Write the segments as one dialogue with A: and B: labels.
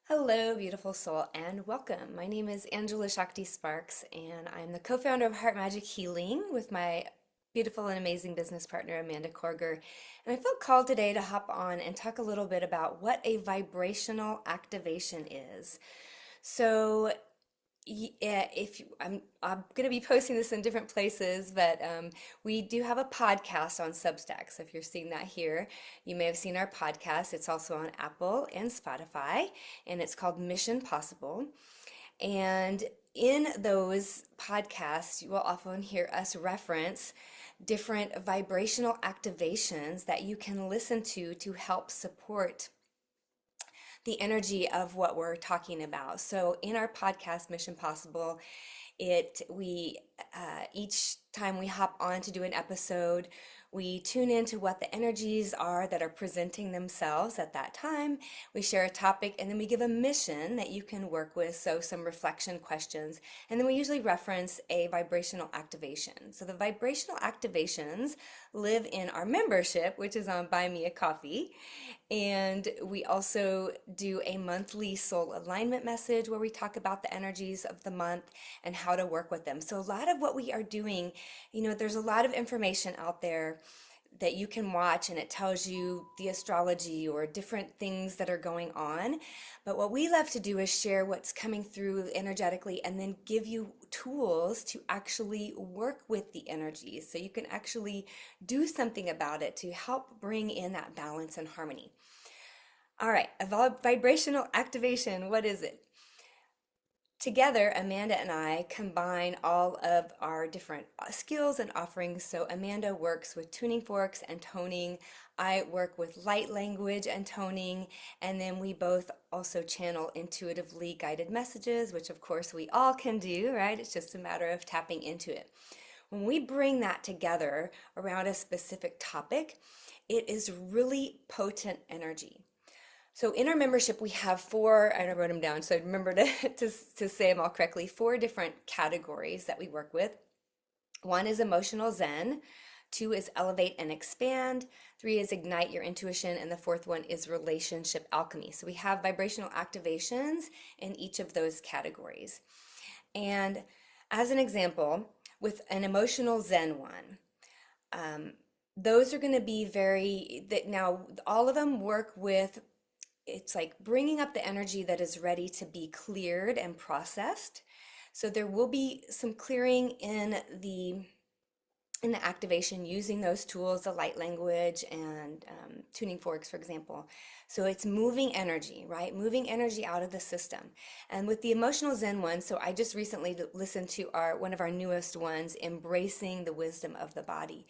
A: Hello, beautiful soul, and welcome. My name is Angela Shakti Sparks, and I'm the co-founder of Heart Magic Healing with my beautiful and amazing business partner, Amanda Korger. And I felt called today to hop on and talk a little bit about what a vibrational activation is. So, yeah, I'm going to be posting this in different places, but we do have a podcast on Substack. So if you're seeing that here, you may have seen our podcast. It's also on Apple and Spotify, and it's called Mission Possible. And in those podcasts, you will often hear us reference different vibrational activations that you can listen to help support the energy of what we're talking about. So in our podcast, Mission Possible, it we each time we hop on to do an episode, we tune into what the energies are that are presenting themselves at that time. We share a topic and then we give a mission that you can work with, so some reflection questions. And then we usually reference a vibrational activation. So the vibrational activations live in our membership, which is on Buy Me a Coffee. And we also do a monthly soul alignment message where we talk about the energies of the month and how to work with them. So a lot of what we are doing, there's a lot of information out there that you can watch and it tells you the astrology or different things that are going on. But what we love to do is share what's coming through energetically and then give you tools to actually work with the energies so you can actually do something about it to help bring in that balance and harmony. All right, vibrational activation, what is it? Together, Amanda and I combine all of our different skills and offerings. So Amanda works with tuning forks and toning. I work with light language and toning. And then we both also channel intuitively guided messages, which of course we all can do, right? It's just a matter of tapping into it. When we bring that together around a specific topic, it is really potent energy. So in our membership, we have four, and I wrote them down, so remember to say them all correctly, four different categories that we work with. One is emotional zen, two is elevate and expand, three is ignite your intuition, and the fourth one is relationship alchemy. So we have vibrational activations in each of those categories. And as an example, with an emotional zen one, those are going to be now all of them work with, it's like bringing up the energy that is ready to be cleared and processed. So there will be some clearing in the activation using those tools, the light language and tuning forks, for example. So it's moving energy, right? Moving energy out of the system. And with the emotional zen one, so I just recently listened to one of our newest ones, embracing the wisdom of the body.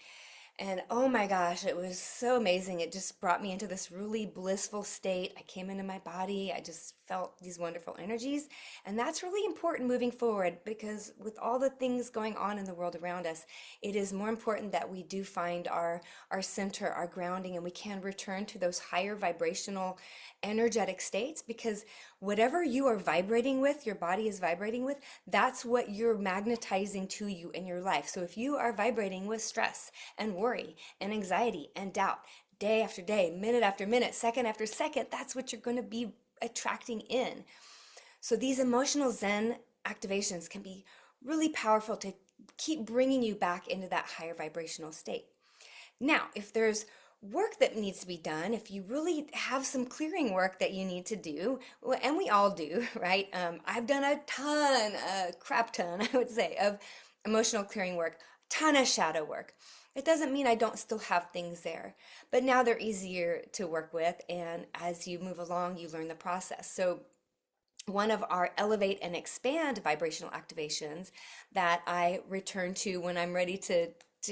A: And oh my gosh, it was so amazing. It just brought me into this really blissful state. I came into my body. I just felt these wonderful energies. And that's really important moving forward because with all the things going on in the world around us, it is more important that we do find our center, our grounding, and we can return to those higher vibrational energetic states, because whatever you are vibrating with, your body is vibrating with, that's what you're magnetizing to you in your life. So if you are vibrating with stress and worry and anxiety and doubt day after day, minute after minute, second after second, that's what you're going to be attracting in. So these emotional zen activations can be really powerful to keep bringing you back into that higher vibrational state. Now, if there's work that needs to be done, if you really have some clearing work that you need to do, and we all do, right? I've done a crap ton, I would say, of emotional clearing work, ton of shadow work. It doesn't mean I don't still have things there, but now they're easier to work with, and as you move along, you learn the process. So one of our elevate and expand vibrational activations that I return to when I'm ready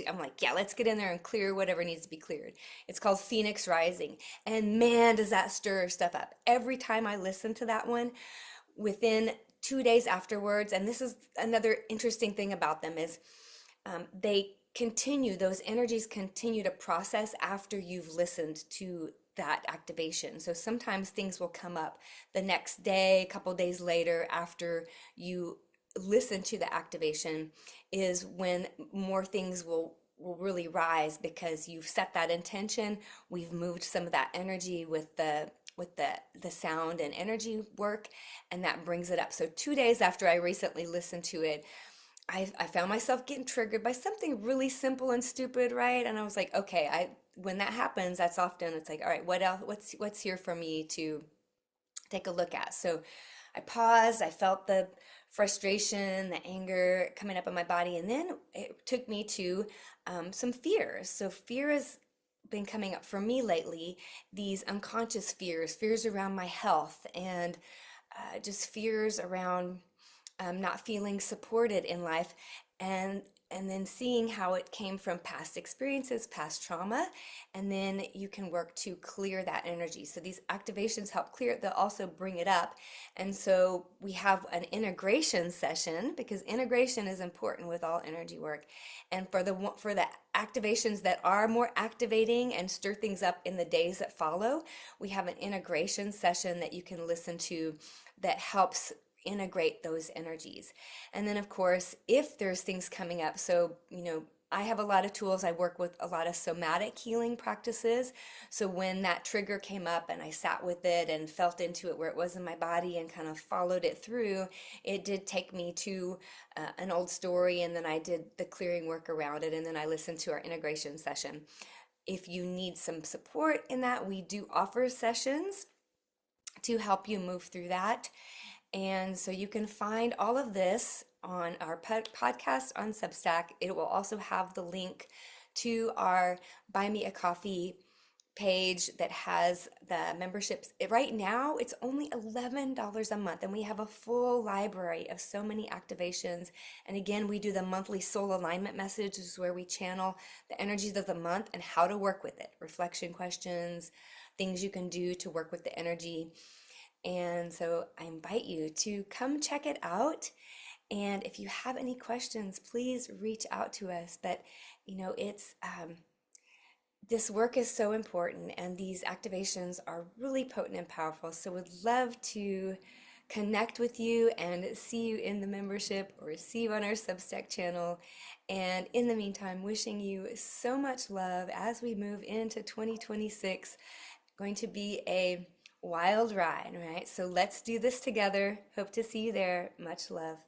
A: I'm like, yeah, let's get in there and clear whatever needs to be cleared. It's called Phoenix Rising. And man, does that stir stuff up. Every time I listen to that one, within 2 days afterwards, and this is another interesting thing about them, is those energies continue to process after you've listened to that activation. So sometimes things will come up the next day, a couple days later after you listen to the activation, is when more things will really rise because you've set that intention. We've moved some of that energy with the with the sound and energy work, and that brings it up. So 2 days after I recently listened to it, I found myself getting triggered by something really simple and stupid, right? And I was like, okay, I when that happens, that's often it's like, all right, what else? What's here for me to take a look at? So I paused, I felt the frustration, the anger coming up in my body, and then it took me to some fears. So fear has been coming up for me lately, these unconscious fears, fears around my health, and just fears around not feeling supported in life, and and then seeing how it came from past experiences, past trauma, and then you can work to clear that energy. So these activations help clear it, they'll also bring it up. And so we have an integration session, because integration is important with all energy work. And for the activations that are more activating and stir things up in the days that follow, we have an integration session that you can listen to that helps integrate those energies. And then, of course, if there's things coming up, so, I have a lot of tools. I work with a lot of somatic healing practices. So when that trigger came up and I sat with it and felt into it where it was in my body and kind of followed it through, it did take me to an old story, and then I did the clearing work around it, and then I listened to our integration session. If you need some support in that, we do offer sessions to help you move through that. And so you can find all of this on our podcast on Substack. It will also have the link to our Buy Me a Coffee page that has the memberships. Right now, it's only $11 a month, and we have a full library of so many activations. And again, we do the monthly soul alignment message, which is where we channel the energies of the month and how to work with it. Reflection questions, things you can do to work with the energy. And so I invite you to come check it out. And if you have any questions, please reach out to us. But it's this work is so important, and these activations are really potent and powerful. So would love to connect with you and see you in the membership or see you on our Substack channel. And in the meantime, wishing you so much love as we move into 2026. Going to be a wild ride, right? So let's do this together. Hope to see you there. Much love.